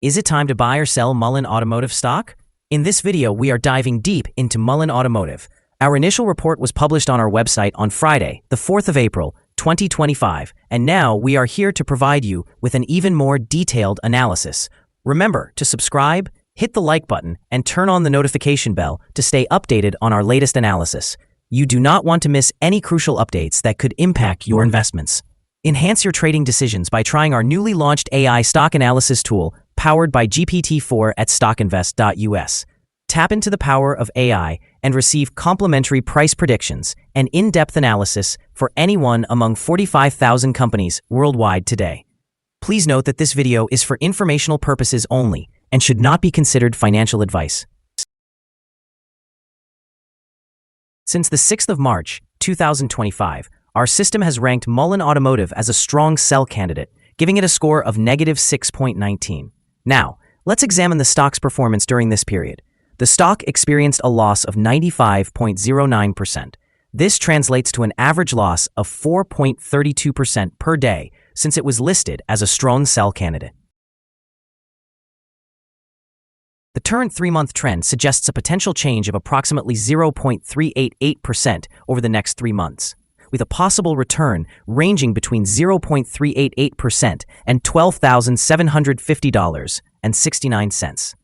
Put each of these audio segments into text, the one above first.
Is it time to buy or sell MULN Automotive stock? In this video, we are diving deep into MULN Automotive. Our initial report was published on our website on Friday, the 4th of April, 2025, and now we are here to provide you with an even more detailed analysis. Remember to subscribe, hit the like button, and turn on the notification bell to stay updated on our latest analysis. You do not want to miss any crucial updates that could impact your investments. Enhance your trading decisions by trying our newly launched AI stock analysis tool powered by GPT-4 at StockInvest.us. Tap into the power of AI and receive complimentary price predictions and in-depth analysis for anyone among 45,000 companies worldwide today. Please note that this video is for informational purposes only and should not be considered financial advice. Since the 6th of March, 2025, our system has ranked MULN Automotive as a strong sell candidate, giving it a score of -6.19. Now, let's examine the stock's performance during this period. The stock experienced a loss of 95.09%. This translates to an average loss of 4.32% per day since it was listed as a strong sell candidate. The current 3-month trend suggests a potential change of approximately 0.388% over the next 3 months, with a possible return ranging between 0.388% and $12,750.69.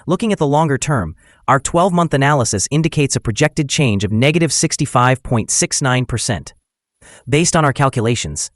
Looking at the longer term, our 12-month analysis indicates a projected change of -65.69%. Based on our calculations,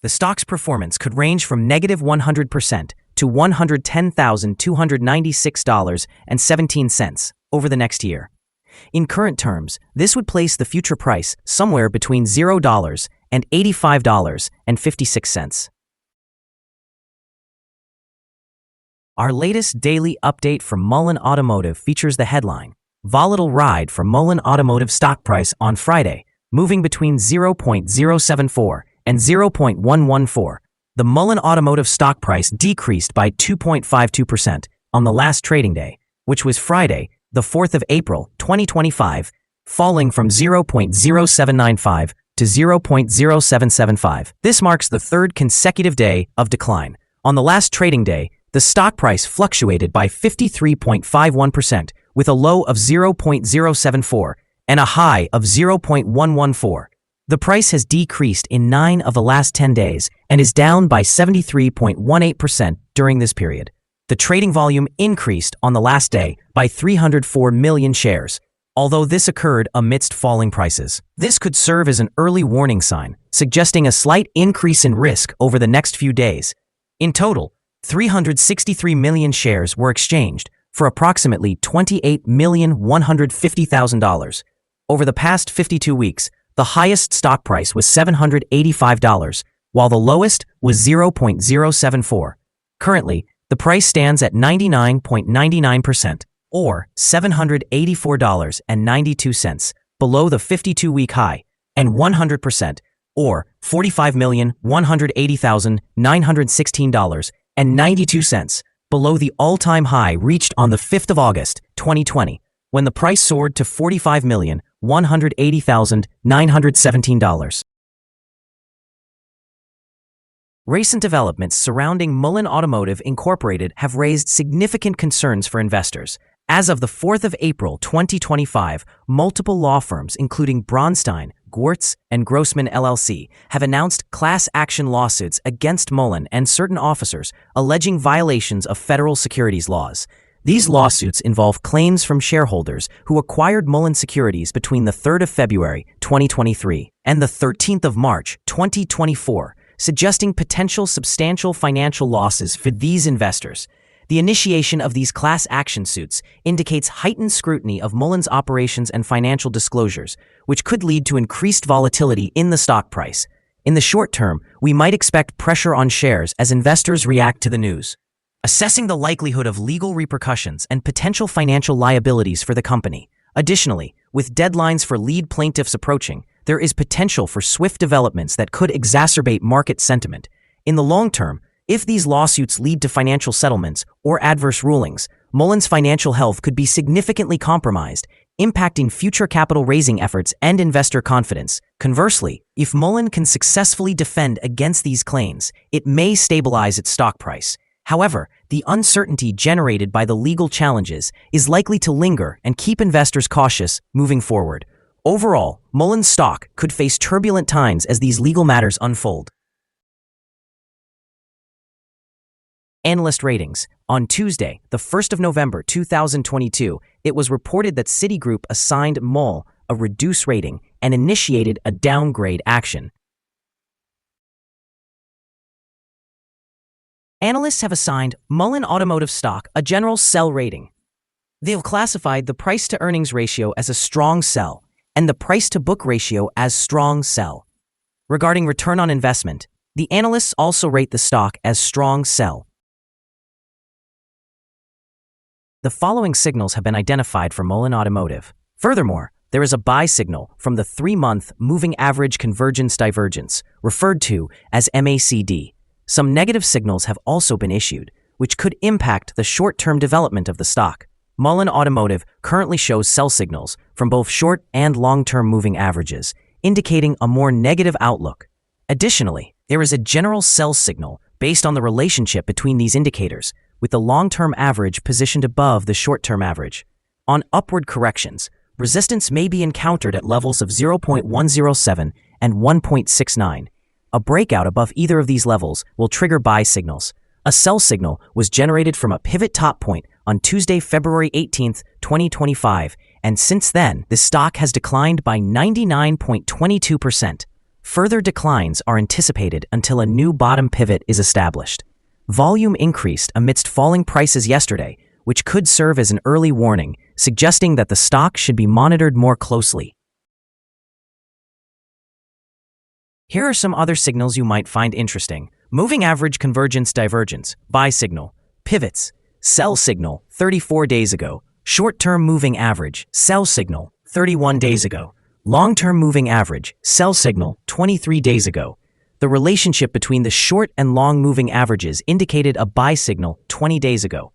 the stock's performance could range from -100% to $110,296.17 over the next year. In current terms, this would place the future price somewhere between $0 and $85.56. Our latest daily update from MULN Automotive features the headline, "Volatile Ride for MULN Automotive Stock Price on Friday, moving between 0.074 and 0.114. The MULN Automotive stock price decreased by 2.52% on the last trading day, which was Friday, the 4th of April, 2025, falling from 0.0795 to 0.0775. This marks the third consecutive day of decline. On the last trading day, the stock price fluctuated by 53.51%, with a low of 0.074 and a high of 0.114. The price has decreased in 9 of the last 10 days and is down by 73.18% during this period. The trading volume increased on the last day by 304 million shares, although this occurred amidst falling prices. This could serve as an early warning sign, suggesting a slight increase in risk over the next few days. In total, 363 million shares were exchanged for approximately $28,150,000. Over the past 52 weeks, the highest stock price was $785, while the lowest was 0.074. Currently, the price stands at 99.99%, or $784.92, below the 52-week high, and 100%, or $45,180,916.92, below the all-time high reached on the 5th of August, 2020, when the price soared to $45,180,917. Recent developments surrounding MULN Automotive Incorporated have raised significant concerns for investors. As of the 4th of April 2025, multiple law firms including Braunstein, Gwartz, and Grossman LLC, have announced class action lawsuits against MULN and certain officers alleging violations of federal securities laws. These lawsuits involve claims from shareholders who acquired MULN securities between the 3rd of February, 2023, and the 13th of March, 2024, suggesting potential substantial financial losses for these investors. The initiation of these class action suits indicates heightened scrutiny of MULN's operations and financial disclosures, which could lead to increased volatility in the stock price. In the short term, we might expect pressure on shares as investors react to the news. Assessing the likelihood of legal repercussions and potential financial liabilities for the company. Additionally, with deadlines for lead plaintiffs approaching, there is potential for swift developments that could exacerbate market sentiment. In the long term, if these lawsuits lead to financial settlements or adverse rulings, MULN's financial health could be significantly compromised, impacting future capital raising efforts and investor confidence. Conversely, if MULN can successfully defend against these claims, it may stabilize its stock price. However, the uncertainty generated by the legal challenges is likely to linger and keep investors cautious moving forward. Overall, MULN's stock could face turbulent times as these legal matters unfold. Analyst ratings. On Tuesday, the 1st of November 2022, it was reported that Citigroup assigned MULN a reduce rating and initiated a downgrade action. Analysts have assigned MULN Automotive stock a general sell rating. They have classified the price-to-earnings ratio as a strong sell and the price-to-book ratio as strong sell. Regarding return on investment, the analysts also rate the stock as strong sell. The following signals have been identified for MULN Automotive. Furthermore, there is a buy signal from the 3-month moving average convergence divergence, referred to as MACD. Some negative signals have also been issued, which could impact the short-term development of the stock. MULN Automotive currently shows sell signals from both short and long-term moving averages, indicating a more negative outlook. Additionally, there is a general sell signal based on the relationship between these indicators, with the long-term average positioned above the short-term average. On upward corrections, resistance may be encountered at levels of 0.107 and 1.69. A breakout above either of these levels will trigger buy signals. A sell signal was generated from a pivot top point on Tuesday, February 18, 2025, and since then, the stock has declined by 99.22%. Further declines are anticipated until a new bottom pivot is established. Volume increased amidst falling prices yesterday, which could serve as an early warning, suggesting that the stock should be monitored more closely. Here are some other signals you might find interesting. Moving average convergence divergence, buy signal. Pivots, sell signal, 34 days ago. Short-term moving average, sell signal, 31 days ago. Long-term moving average, sell signal, 23 days ago. The relationship between the short and long moving averages indicated a buy signal 20 days ago.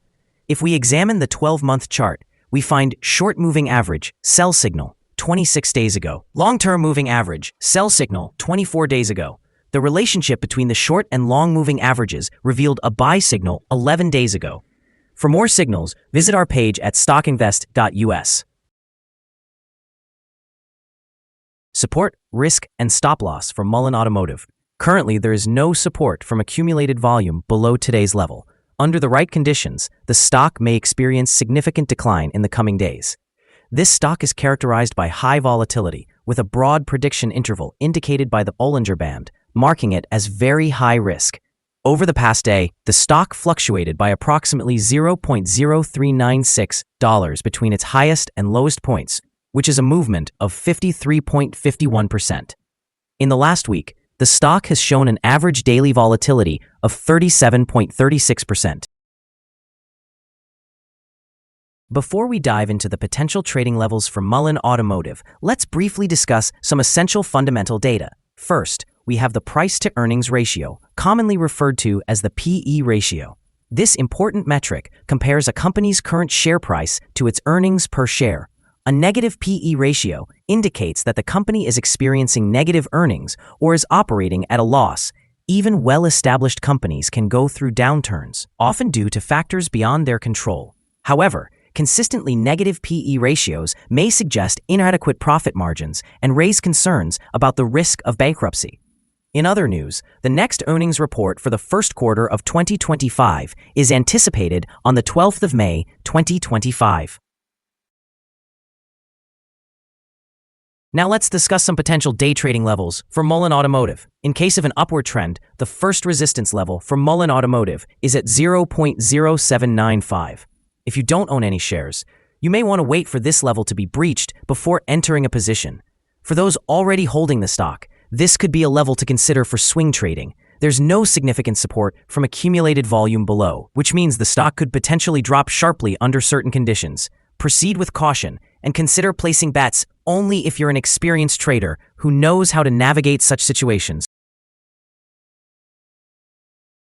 If we examine the 12-month chart, we find short moving average, sell signal, 26 days ago. Long-term moving average, sell signal, 24 days ago. The relationship between the short and long moving averages revealed a buy signal 11 days ago. For more signals, visit our page at StockInvest.us. Support, risk, and stop loss for MULN Automotive. Currently, there is no support from accumulated volume below today's level. Under the right conditions, the stock may experience significant decline in the coming days. This stock is characterized by high volatility, with a broad prediction interval indicated by the Bollinger Band, marking it as very high risk. Over the past day, the stock fluctuated by approximately $0.0396 between its highest and lowest points, which is a movement of 53.51%. In the last week, the stock has shown an average daily volatility of 37.36%. Before we dive into the potential trading levels for MULN Automotive, let's briefly discuss some essential fundamental data. First, we have the price-to-earnings ratio, commonly referred to as the PE ratio. This important metric compares a company's current share price to its earnings per share. A negative PE ratio indicates that the company is experiencing negative earnings or is operating at a loss. Even well-established companies can go through downturns, often due to factors beyond their control. However, consistently negative PE ratios may suggest inadequate profit margins and raise concerns about the risk of bankruptcy. In other news, the next earnings report for the first quarter of 2025 is anticipated on the 12th of May, 2025. Now let's discuss some potential day trading levels for MULN Automotive. In case of an upward trend, the first resistance level for MULN Automotive is at 0.0795. If you don't own any shares, you may want to wait for this level to be breached before entering a position. For those already holding the stock, this could be a level to consider for swing trading. There's no significant support from accumulated volume below, which means the stock could potentially drop sharply under certain conditions. Proceed with caution and consider placing bets only if you're an experienced trader who knows how to navigate such situations.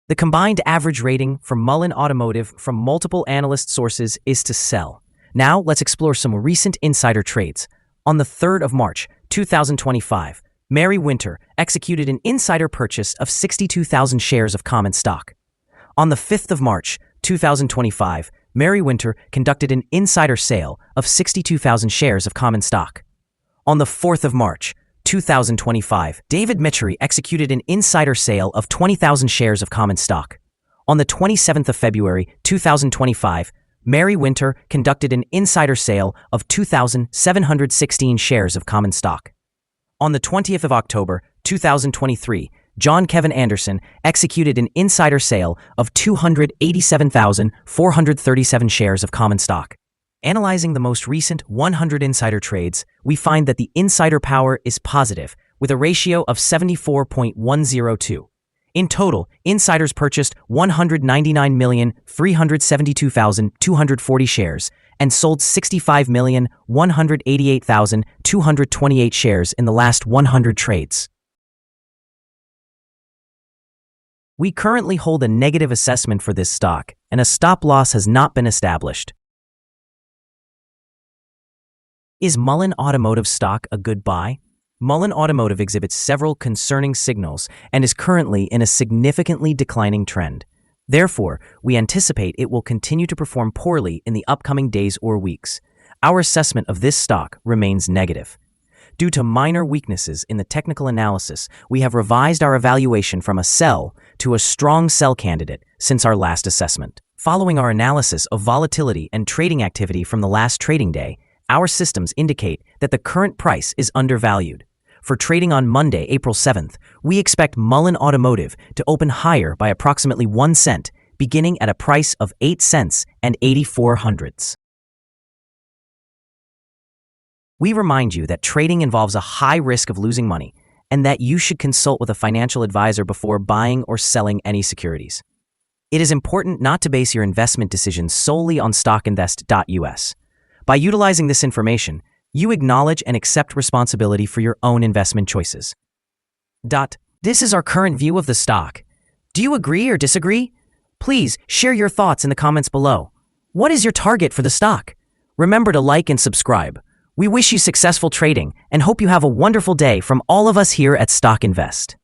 The combined average rating for MULN Automotive from multiple analyst sources is to sell. Now let's explore some recent insider trades. On the 3rd of March, 2025, Mary Winter executed an insider purchase of 62,000 shares of common stock. On the 5th of March, 2025, Mary Winter conducted an insider sale of 62,000 shares of common stock. On the 4th of March, 2025, David Mitchery executed an insider sale of 20,000 shares of common stock. On the 27th of February, 2025, Mary Winter conducted an insider sale of 2,716 shares of common stock. On the 20th of October, 2023, John Kevin Anderson executed an insider sale of 287,437 shares of common stock. Analyzing the most recent 100 insider trades, we find that the insider power is positive, with a ratio of 74.102. In total, insiders purchased 199,372,240 shares and sold 65,188,228 shares in the last 100 trades. We currently hold a negative assessment for this stock, and a stop loss has not been established. Is MULN Automotive stock a good buy? MULN Automotive exhibits several concerning signals and is currently in a significantly declining trend. Therefore, we anticipate it will continue to perform poorly in the upcoming days or weeks. Our assessment of this stock remains negative. Due to minor weaknesses in the technical analysis, we have revised our evaluation from a sell to a strong sell candidate since our last assessment. Following our analysis of volatility and trading activity from the last trading day, our systems indicate that the current price is undervalued. For trading on Monday, April 7th, we expect MULN Automotive to open higher by approximately 1 cent, beginning at a price of 8 cents and 84 hundredths. We remind you that trading involves a high risk of losing money and that you should consult with a financial advisor before buying or selling any securities. It is important not to base your investment decisions solely on StockInvest.us. By utilizing this information, you acknowledge and accept responsibility for your own investment choices. This is our current view of the stock. Do you agree or disagree? Please share your thoughts in the comments below. What is your target for the stock? Remember to like and subscribe. We wish you successful trading and hope you have a wonderful day from all of us here at Stock Invest.